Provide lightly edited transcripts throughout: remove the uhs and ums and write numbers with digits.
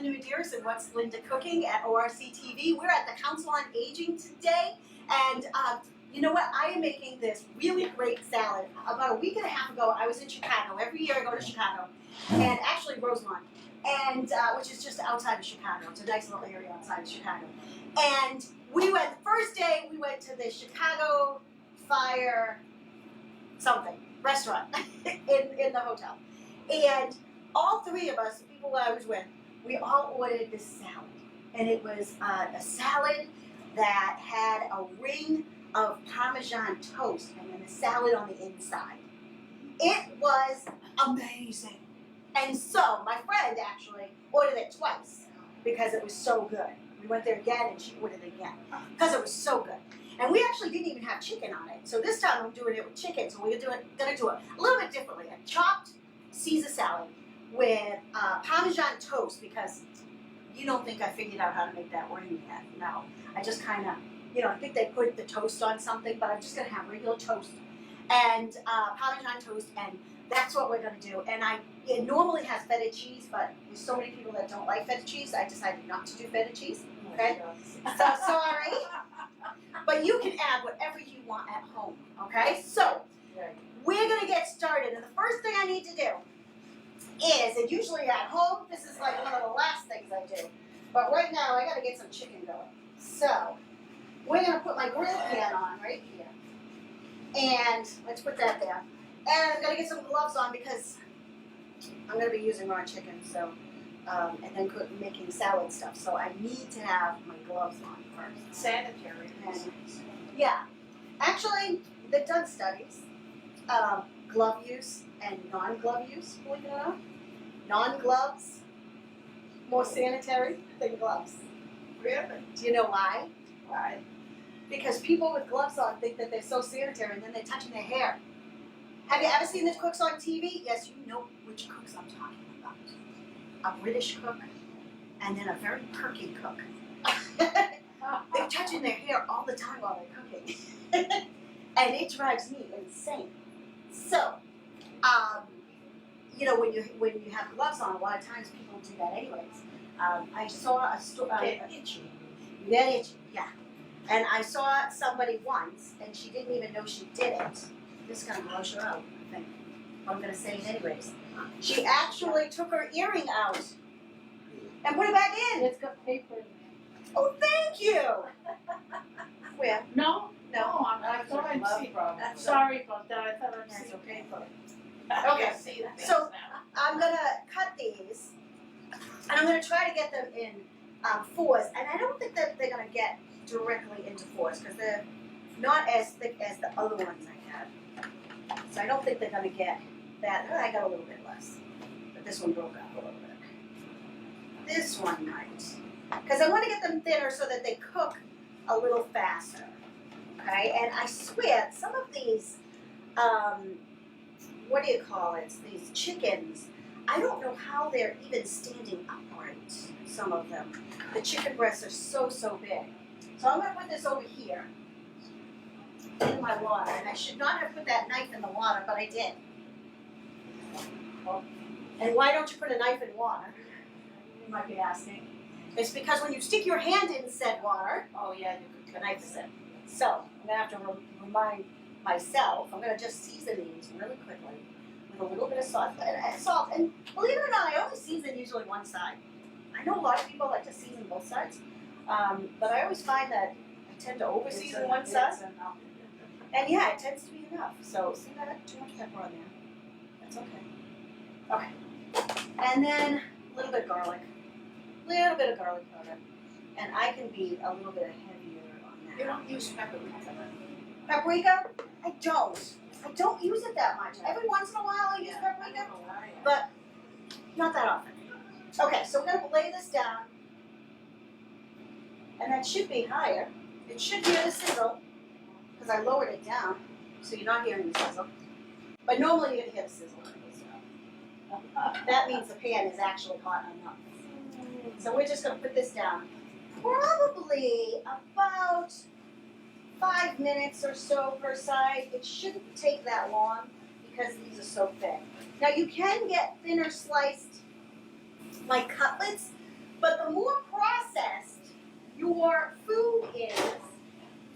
Linda Medeiros and What's Linda Cooking at ORCTV. We're at the Council on Aging today, and you know what? I am making this really great salad. About a week and a half ago, I was in Chicago. Every year I go to Chicago, and actually Rosemont, and which is just outside of Chicago. It's a nice little area outside of Chicago. And we went, the first day, we went to the Chicago Fire something restaurant in the hotel. And all three of us, the people I was with, we all ordered this salad. And it was a salad that had a ring of Parmesan toast and then the salad on the inside. It was amazing. And so my friend actually ordered it twice because it was so good. We went there again and she ordered it again because it was so good. And we actually didn't even have chicken on it. So this time I'm doing it with chicken. So we're gonna do it a little bit differently. A chopped Caesar salad with Parmesan toast, because you don't think I figured out how to make that ring yet. No, I just kind of, I think they put the toast on something, but I'm just gonna have regular toast and Parmesan toast, and that's what we're gonna do. And it normally has feta cheese, but there's so many people that don't like feta cheese, I decided not to do feta cheese. Okay, so sorry. But you can add whatever you want at home, okay? So, we're gonna get started, and the first thing I need to do is, and usually at home, this is like one of the last things I do, but right now I gotta get some chicken going. So, we're gonna put my grill pan on right here, and let's put that there. And I'm gonna get some gloves on because I'm gonna be using raw chicken, so, and then making salad stuff, so I need to have my gloves on first. Sanitary. Yeah, actually, they've done studies, glove use and non-glove use, believe it or not. Non-gloves, more sanitary than gloves. Really? Do you know why? Why? Because people with gloves on think that they're so sanitary and then they're touching their hair. Have you ever seen the cooks on TV? Yes, you know which cooks I'm talking about. A British cook and then a very perky cook. They're touching their hair all the time while they're cooking. And it drives me insane. So, when you have gloves on, a lot of times people do that anyways. I saw a story. Get itchy. You get itchy, yeah. And I saw somebody once, and she didn't even know she did it. This is going to gross her out, I think. I'm going to say it anyways. She actually took her earring out and put it back in. It's got paper in there. Oh, thank you. Where? No, I thought I'd see. That's Sorry about that. I thought I'd That's see. okay. Okay, see that. So I'm gonna cut these, and I'm gonna try to get them in fours. And I don't think that they're gonna get directly into fours because they're not as thick as the other ones I had. So I don't think they're gonna get that. I got a little bit less, but this one broke up a little bit. This one might. Because I want to get them thinner so that they cook a little faster, okay? And I swear, some of these, what do you call it? These chickens, I don't know how they're even standing upright, some of them. The chicken breasts are so big. So I'm going to put this over here in my water. And I should not have put that knife in the water, but I did. And why don't you put a knife in water? You might be asking. It's because when you stick your hand in said water, Oh, yeah, you could the knife is in. So I'm gonna have to remind myself. I'm gonna just season these really quickly with a little bit of salt. And believe it or not, I only season usually one side. I know a lot of people like to season both sides, but I always find that I tend to over season one side. And yeah, it tends to be enough. So see that? Too much pepper on there. That's okay. Okay. And then a little bit of garlic. Little bit of garlic powder, and I can be a little bit heavier on that. You don't use paprika. Paprika? I don't use it that much. Every once in a while I use paprika, but not that often. Okay, so we're gonna lay this down, and that should be higher. It should hear the sizzle, because I lowered it down, so you're not hearing the sizzle. But normally you're gonna hear the sizzle. That means the pan is actually hot enough. So we're just going to put this down probably about 5 minutes or so per side. It shouldn't take that long because these are so thin. Now you can get thinner sliced like cutlets, But the more processed your food is,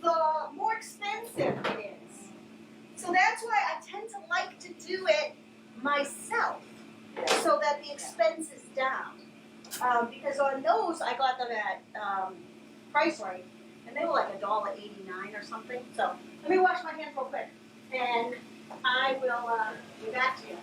the more expensive it is. So that's why I tend to like to do it myself, so that the expense is down. Because on those, I got them at Price Right, and they were like $1.89 or something. So let me wash my hands real quick, and I will be back to you.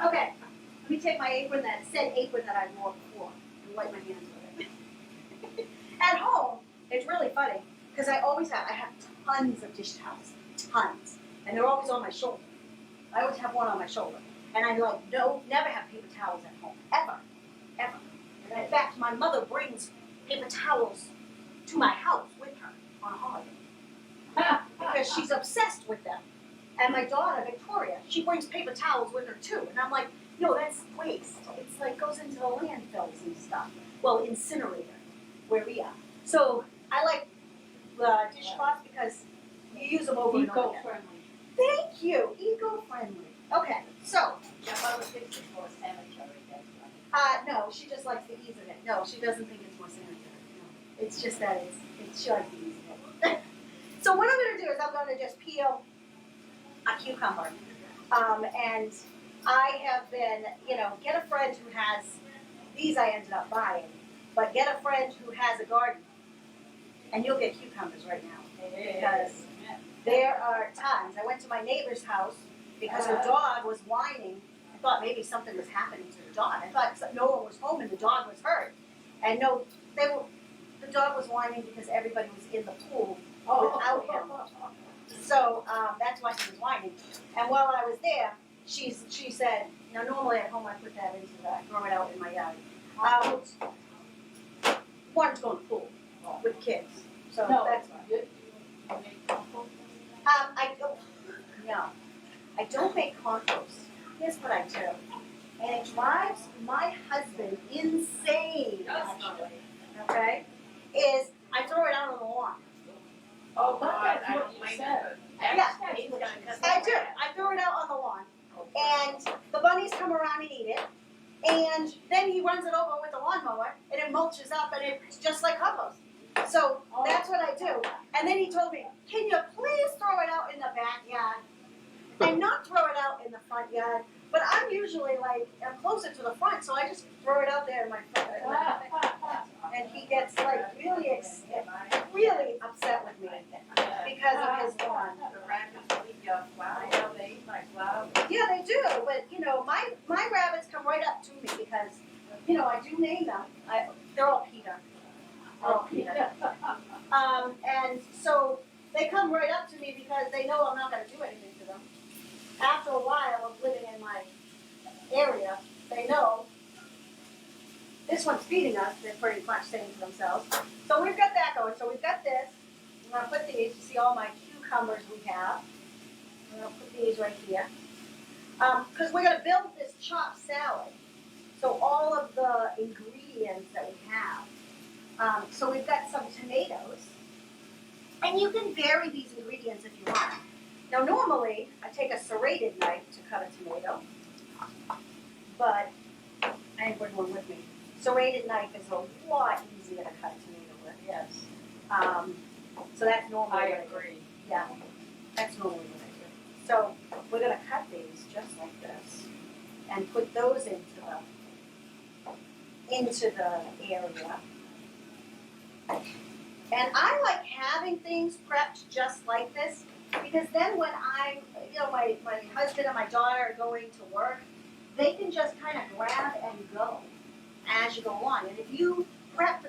Okay, let me take my apron, that said apron that I wore before, and wipe my hands with it. At home, it's really funny, because I have tons of dish towels, tons, and they're always on my shoulder. I always have one on my shoulder, and I never have paper towels at home, ever. And in fact, my mother brings paper towels to my house with her on a holiday, because she's obsessed with them. And my daughter, Victoria, she brings paper towels with her too. And I'm like, no, that's waste. It's like goes into the landfills and stuff. Well, incinerator, where we are. So I like dishcloths because you use them over and over again. Eco-friendly. Thank you, eco-friendly. Okay, so, Your mother thinks it's more sanitary, that's right. no, she just likes the ease of it. No, she doesn't think it's more sanitary. No. It's just that she likes the ease of it. So what I'm gonna do is I'm gonna just peel a cucumber. And I have been, get a friend who has, these I ended up buying, but get a friend who has a garden, and you'll get cucumbers right now. Because there are times, I went to my neighbor's house because her dog was whining. I thought maybe something was happening to the dog. I thought no one was home and the dog was hurt. And no, the dog was whining because everybody was in the pool without him. So that's why she was whining. And while I was there, she said, now normally at home I put that into throw it out in my yard. Wanted to go in the pool with kids. So that's why. I don't make compost. Here's what I do. And it drives my husband insane, actually. Okay? Is I throw it out on the lawn. Oh, God, I don't blame you. Yeah, I do. I throw it out on the lawn. And the bunnies come around and eat it. And then he runs it over with the lawnmower and it mulches up and it's just like compost. So that's what I do. And then he told me, can you please throw it out in the backyard and not throw it out in the front yard? But I'm usually I'm closer to the front, so I just throw it out there in my front yard. And he gets really upset with me because of his lawn. The rabbits eat your flower, they eat my flower. Yeah, they do, but my rabbits come right up to me because, I do name them. They're all Peter. And so they come right up to me because they know I'm not going to do anything to them. After a while of living in my area, they know this one's feeding us. They're pretty much saying to themselves. So we've got that going. So we've got this. I'm going to put these. You see all my cucumbers we have. I'm going to put these right here. Because we're going to build this chopped salad. So all of the ingredients that we have. So we've got some tomatoes. And you can vary these ingredients if you want. Now normally, I take a serrated knife to cut a tomato. But I didn't bring one with me. Serrated knife is a lot easier to cut a tomato with. Yes. So that's normally I what I do. agree. Yeah, that's normally what I do. So we're gonna cut these just like this and put those into the area. And I like having things prepped just like this because then when I'm, my husband and my daughter are going to work, they can just kind of grab and go as you go along. And if you prep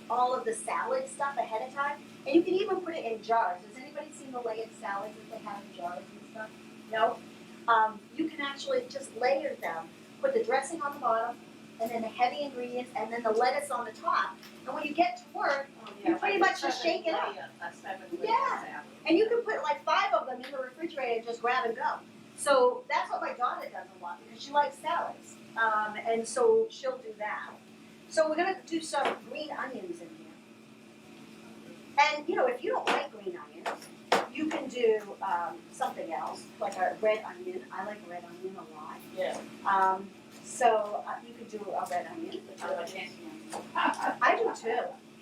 all of the salad stuff ahead of time, and you can even put it in jars. Has anybody seen the layered salads that they have in jars and stuff? No? You can actually just layer them, put the dressing on the bottom, and then the heavy ingredients, and then the lettuce on the top. And when you get to work, you pretty much just shake it up. Yeah. And you can put 5 of them in the refrigerator and just grab and go. So that's what my daughter does a lot because she likes salads. And so she'll do that. So we're going to do some green onions in here. And, if you don't like green onions, you can do something else, like a red onion. I like red onion a lot. Yeah. So you could do a red onion. I like onion. I do too.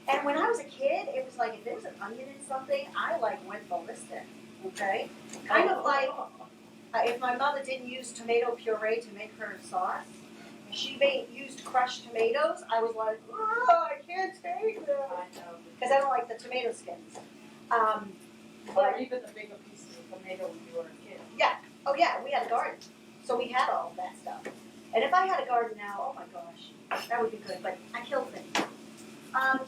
And when I was a kid, it was like if there was an onion in something, I like went ballistic. Okay, kind of like if my mother didn't use tomato puree to make her sauce, she used crushed tomatoes. I was like, oh, I can't take them because I don't like the tomato skins. Or even the bigger pieces of tomato when you were a kid. Oh yeah, we had a garden, so we had all of that stuff. And if I had a garden now, oh my gosh, that would be good. But I kill things.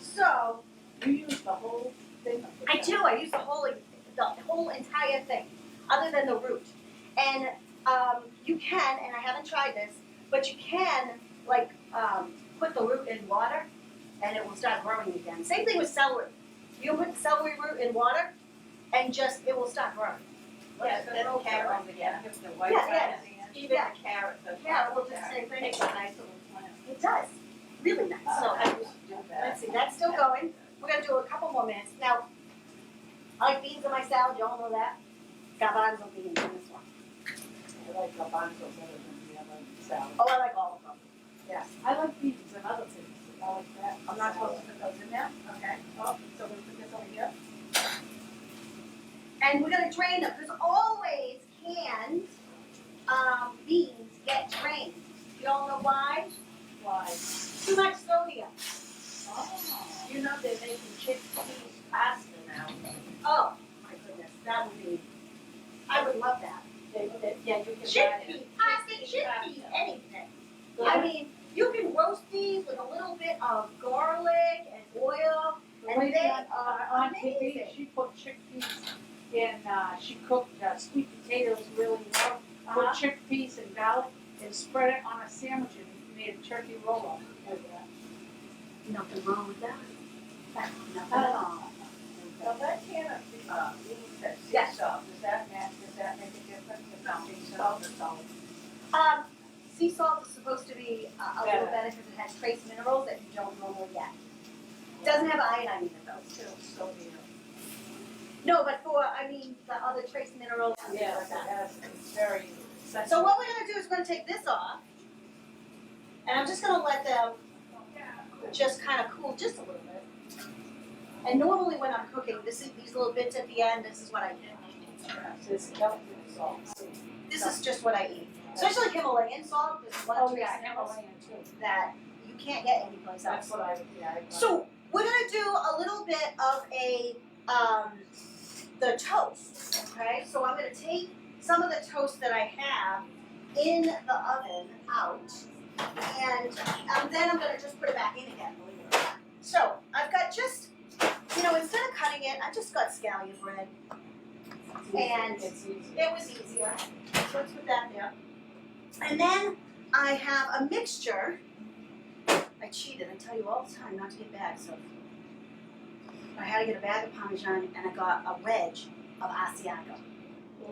So You use the whole thing? I do. I use the whole entire thing, other than the root. And you can, and I haven't tried this, but you can like put the root in water, and it will start growing again. Same thing with celery. You can put the celery root in water, and it will start growing. Yeah, the carrot, yeah, the white Yeah, yeah. rice, even Yeah. the carrot, the Yeah, we'll do the same thing. Makes a nice little plant. It does. Really nice. So I used to do that. let's see, that's still going. We're gonna do a couple more minutes. Now, I like beans in my salad, y'all know that. Garbanzo beans in this one. I like garbanzo better than the other salad. Oh, I like all of them. Yes. I like beans and other things. I like that. I'm not supposed to put those in there? Okay. Oh, so we put this over here? And we're gonna drain them, because always canned beans get drained. You all know why? Why? Too much sodium. Oh. You know they're making chickpeas pasta now. Oh, my goodness, that would be, I would love that. Yeah, you can buy Chickpea, it. pasta, chickpea, anything. I mean, you can roast these with a little bit of garlic and oil, and Lady they on are TV, amazing. she put chickpeas in, she cooked sweet potatoes really well, put chickpeas and garlic, and spread it on a sandwich and made a turkey roll-up with that. Nothing wrong with that. Nothing at all. Well, that can of beans that sea Yes. salt, does that make a difference? No, sea salt or salt? Sea salt is supposed to be a little better because it has trace minerals that you don't normally get. It doesn't have iodine in it though. Still sodium. No, but the other trace minerals and things like that. It's very sensitive. So what we're gonna do is we're gonna take this off, and I'm just gonna let them just kind of cool just a little bit. And normally when I'm cooking, these little bits at the end, this is what I do. It's delicate salt. This is just what I eat. Especially Himalayan salt, there's a lot of Oh, trace yeah, minerals Himalayan too. that you can't get anyplace else. That's what I. So we're gonna do a little bit of the toast, okay? So I'm gonna take some of the toast that I have in the oven out, and then I'm gonna just put it back in again, believe it or not. So I've got just, instead of cutting it, I just got scallion bread, and It's easy. it was easier. So let's put that there. And then I have a mixture. I cheated, I tell you all the time not to get bags, so I had to get a bag of Parmesan and I got a wedge of Asiago.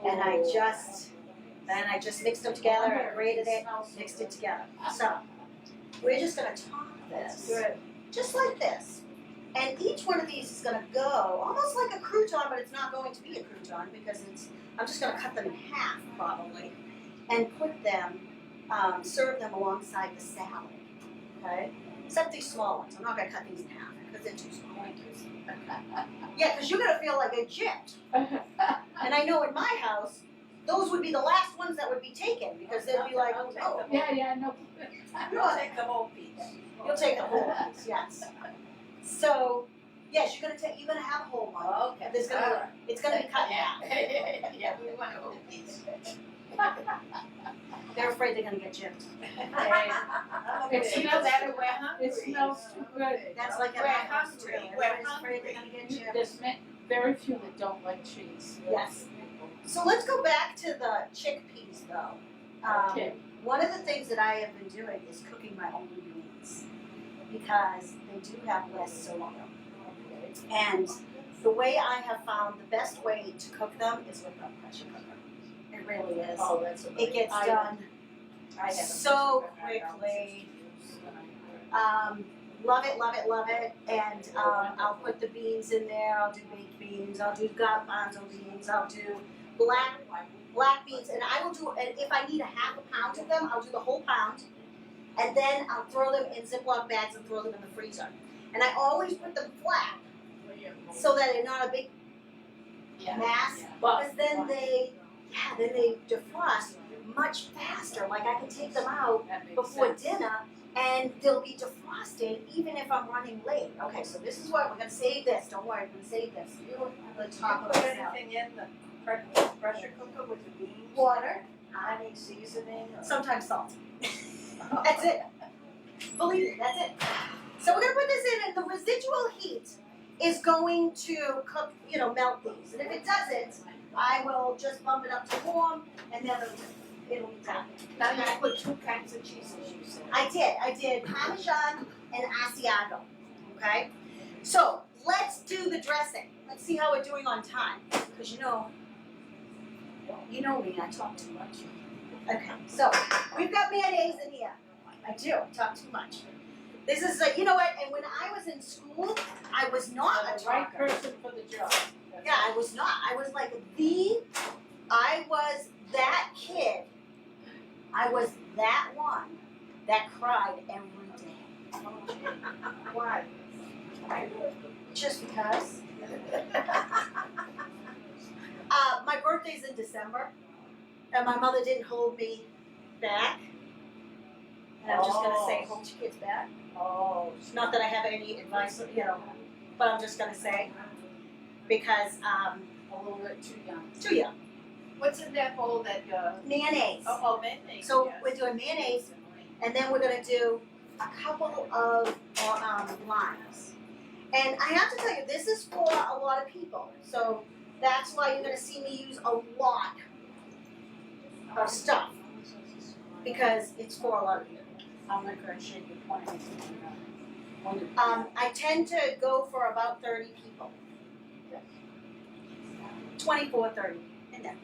And I just mixed them together, I grated it, mixed it together. So we're just gonna top this, just like this. And each one of these is gonna go almost like a crouton, but it's not going to be a crouton because I'm just gonna cut them in half probably and put them, serve them alongside the salad, okay? Except these small ones, I'm not gonna cut these in half because they're too small. Yeah, because you're gonna feel like a gypped. And I know in my house, those would be the last ones that would be taken because they'd be like, oh, Yeah, no. You'll take the whole piece. You'll take the whole piece, yes. So, yes, you're gonna have a whole one. Okay. It's gonna be cut in half. Yeah, we want a whole piece. They're afraid they're gonna get gypped. It smells that we're hungry. It smells too good. That's like We're a house hungry. tree. We're Everybody's afraid they're gonna get gypped. There's very few that don't like cheese. Yes. So let's go back to the chickpeas though. Okay. One of the things that I have been doing is cooking my own beans because they do have less sodium. And the way I have found the best way to cook them is with a pressure cooker. It really is. Oh, that's It gets done I have so quickly. Love it, love it, love it. And I'll put the beans in there. I'll do baked beans, I'll do garbanzo beans, I'll do black beans, and I will do, and if I need a half a pound of them, I'll do the whole pound, and then I'll throw them in Ziploc bags and throw them in the freezer. And I always put them flat so that they're not a big mass, because then they defrost much faster. Like I can take them out before dinner and they'll be defrosted even if I'm running late. Okay, so this is what we're gonna save this. Don't worry, we're gonna save this. The top of Put the salad. anything in the pressure cooker with the beans? Water, Any seasoning? Or? sometimes salt. That's it. Believe it, that's it. So we're gonna put this in, and the residual heat is going to cook, melt these. And if it doesn't, I will just bump it up to warm, and then it'll be done. Now you put 2 kinds of cheeses, you said. I did Parmesan and Asiago, okay? So let's do the dressing. Let's see how we're doing on time, because you know me, I talk too much. Okay, so we've got mayonnaise in here. I do, I talk too much. This is, you know what, and when I was in school, I was not a The right talker. person for the job. Yeah, I was not. I was like I was that kid. I was that one that cried every day. Why? Just because. My birthday's in December, and my mother didn't hold me back. And I'm just gonna say, hold your kids back. Oh. Not that I have any advice, but I'm just gonna say, because A little bit too young. too young. What's in that bowl that Mayonnaise. mayonnaise? So yes. we're doing mayonnaise, and then we're gonna do a couple of limes. And I have to tell you, this is for a lot of people. So that's why you're gonna see me use a lot of stuff, because it's for a lot of people. I'm not gonna shake your point. I tend to go for about 30 people. 24, 30, in there.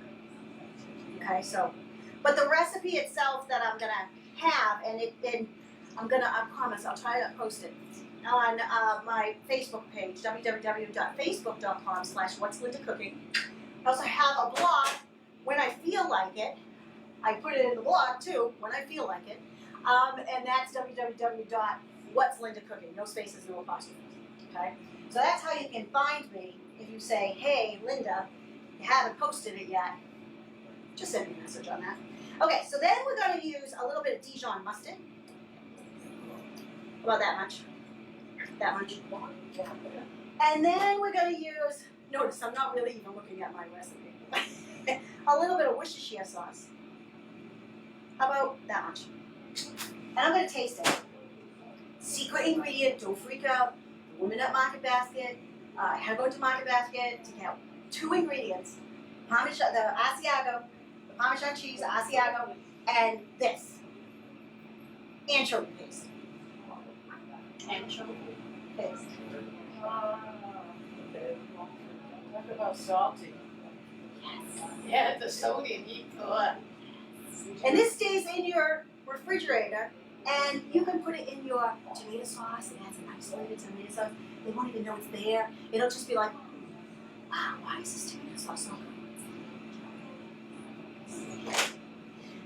Okay, so, but the recipe itself that I'm gonna have, and I promise, I'll try to post it on my Facebook page, www.facebook.com/what'sLindaCooking. I also have a blog when I feel like it. I put it in the blog too, when I feel like it. And that's www.what'sLindaCooking, no spaces, no apostrophes, okay? So that's how you can find me. If you say, hey, Linda, you haven't posted it yet, just send me a message on that. Okay, so then we're gonna use a little bit of Dijon mustard. About that much. That much. And then we're gonna use, notice I'm not really even looking at my recipe. A little bit of Worcestershire sauce. How about that much? And I'm gonna taste it. Secret ingredient, don't freak out. Women at Market Basket. I had to go to Market Basket to get 2 ingredients. The Asiago, the Parmesan cheese, the Asiago, and this. Anchovy paste. Anchovy paste. Talk about salty. Yes. Yeah, the sodium you thought. And this stays in your refrigerator, and you can put it in your tomato sauce. It adds a nice flavor to tomato sauce. They won't even know it's there. It'll just be like, wow, why is this tomato sauce so good?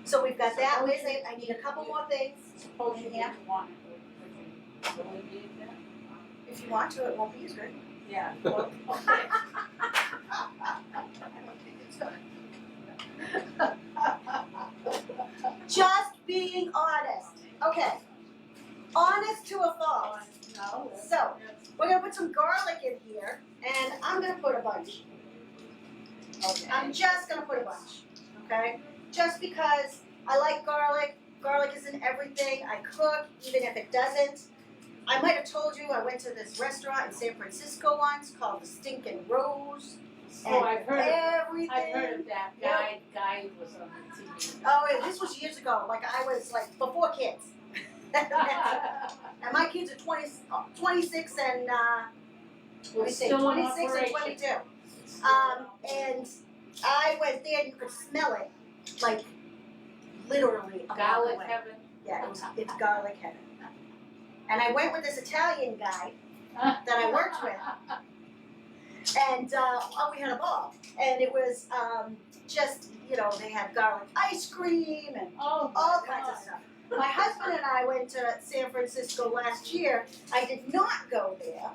So we've got that. Wait a second, I need a couple more things. Suppose you Yeah. didn't want it. Will we need that? If you want to, it won't be as good. Yeah. Well, okay. Just being honest. Okay. Honest to a fault. No. So, we're gonna put some garlic in here, and I'm gonna put a bunch. Okay. I'm just gonna put a bunch, okay? Just because I like garlic. Garlic is in everything I cook, even if it doesn't. I might have told you I went to this restaurant in San Francisco once called the Stinkin' Rose. Oh, I've heard of everything. I've heard of that. Guy was on the TV. Oh, and this was years ago. Like I was like before kids. And my kids are 26 and let me see, Still in 26 and operation. 22. And I went there and you could smell it, like literally a block Garlic away. heaven. Yeah, it's garlic heaven. And I went with this Italian guy that I worked with, And we had a ball, and it was just, you know, they had garlic ice cream and Oh, all kinds of stuff. My husband and I went to San Francisco last year. I did not go there,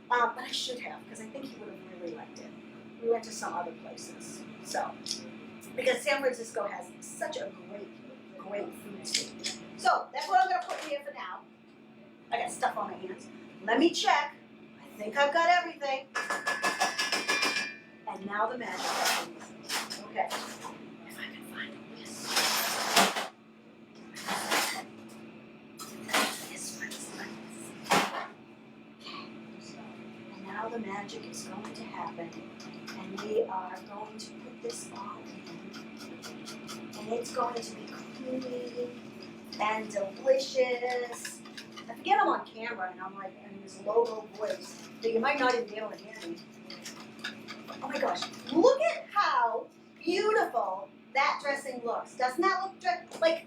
but I should have, because I think he would have really liked it. We went to some other places, so, because San Francisco has such a great food scene. So that's what I'm gonna put in here for now. I got stuff on my hands. Let me check. I think I've got everything. And now the magic happens. Okay. If I can find this. And now the magic is going to happen. And we are going to put this all in. And it's going to be creamy and delicious. I forget I'm on camera and I'm like in this low voice that you might not even be able to hear me. Oh my gosh, look at how beautiful that dressing looks. Doesn't that look like,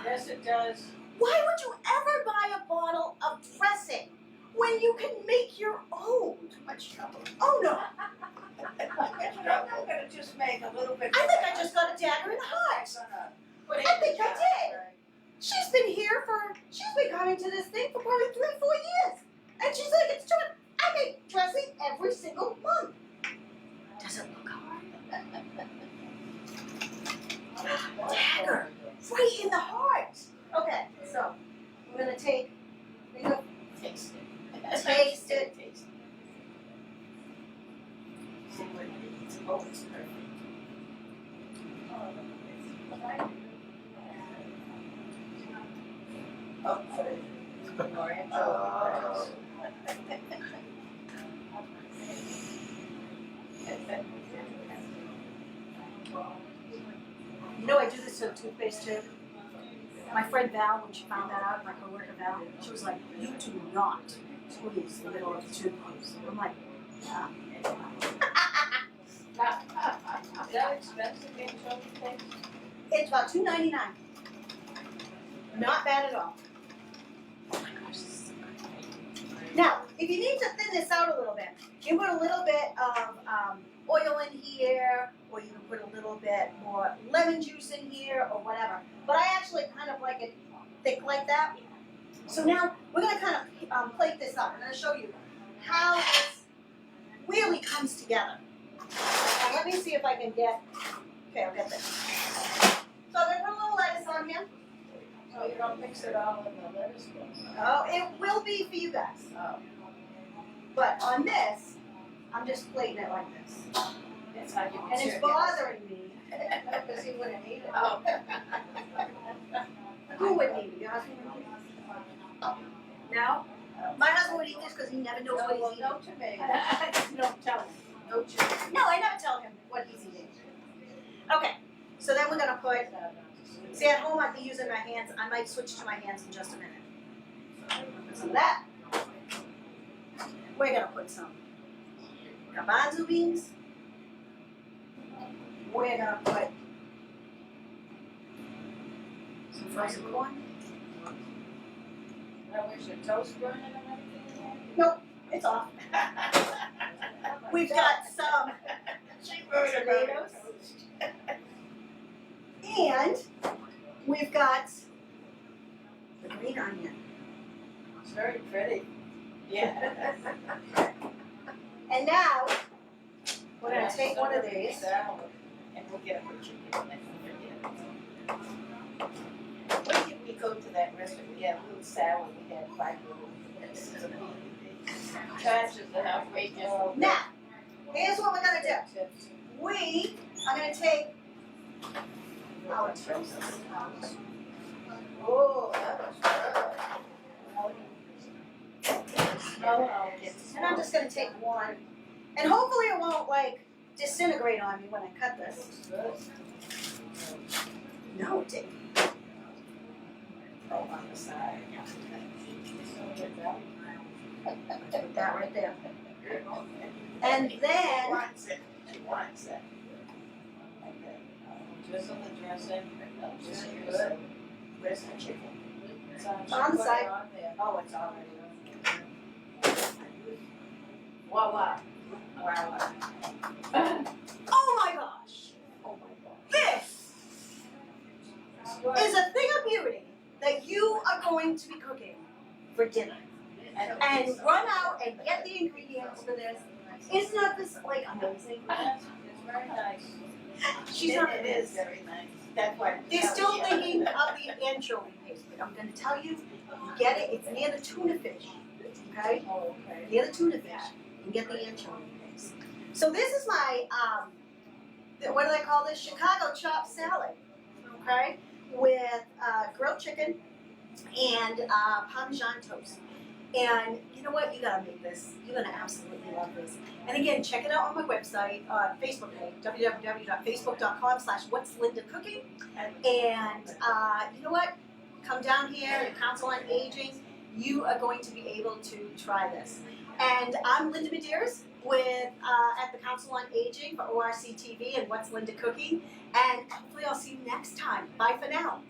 Yes, it does. why would you ever buy a bottle of dressing when you can make your own? Too much trouble. Oh no, I'm gonna just make a little bit. I think I just got a dagger in the heart. I think I did. She's been coming to this thing for probably 3-4 years. And she's like, it's true. I make dressing every single month. Does it look hard? Dagger, right in the heart. Okay, so we're gonna take, Taste it. Taste it. Taste it. See what it needs. Oh, it's perfect. Oh, orange. You know, I do this to toothpaste too. My friend Val, when she found that out, my coworker Val, she was like, you do not squeeze the middle of the toothpaste. I'm like, yeah. Is that expensive in toothpaste? It's about $2.99. Not bad at all. Oh my gosh, this is so good. Now, if you need to thin this out a little bit, you can put a little bit of oil in here, or you can put a little bit more lemon juice in here, or whatever. But I actually kind of like it thick like that. So now we're going to kind of plate this up. I'm going to show you how this really comes together. Now let me see if I can get, okay, I'll get this. So I'm going to put a little lettuce on here. So you don't mix it all in the lettuce bowl? Oh, it will be for you guys. Oh. But on this, I'm just plating it like this. That's how you And it's bothering me. Because he wouldn't eat it. Oh. Who would eat it? Your husband would eat it? No? My husband would eat this because he never knows what he's eating. No tomato. Don't tell him. No chili. No, I never tell him what he's eating. Okay, so then we're gonna put, see at home I'd be using my hands, I might switch to my hands in just a minute. Put some of that. We're gonna put some garbanzo beans. We're gonna put some frozen corn. Now, was your toast burning and everything? Nope, it's off. We've got some She burned her tomatoes. And we've got the green onion. It's very pretty. Yeah. And now, we're gonna take one of these. Salad, and we'll get a picture of it. When did we go to that restaurant? We had a little salad, we had 5 little pieces of meat. Charges are outrageous. Now, here's what we're gonna do. We are gonna take our toast. Oh, that was good. And I'm just gonna take one. And hopefully it won't like disintegrate on me when I cut this. No, it didn't. Oh, on the side. Put that right there. And then, She wants it. She wants it. Okay. Drizzle the dressing. Just good. Where's the chicken? It's On the put it side. on there. Oh, it's already on there. Voila. Voila. Oh my gosh! Oh my God. This is a thing of beauty that you are going to be cooking for dinner. And run out and get the ingredients for this. Isn't that this like amazing? It's very nice. She's not It is very nice. That's why. They're still thinking of the anchovy paste, but I'm gonna tell you, get it, it's near the tuna fish, okay? Oh, okay. Near the tuna fish, and get the anchovy paste. So this is my, what do they call this? Chicago chopped salad, okay? With grilled chicken and Parmesan toast. And you know what? You gotta make this. You're gonna absolutely love this. And again, check it out on my website, Facebook page, www.facebook.com/what'sLindaCooking. And you know what? Come down here, the Council on Aging. You are going to be able to try this. And I'm Linda Medeiros with at the Council on Aging for ORCTV and What's Linda Cooking. And hopefully I'll see you next time. Bye for now.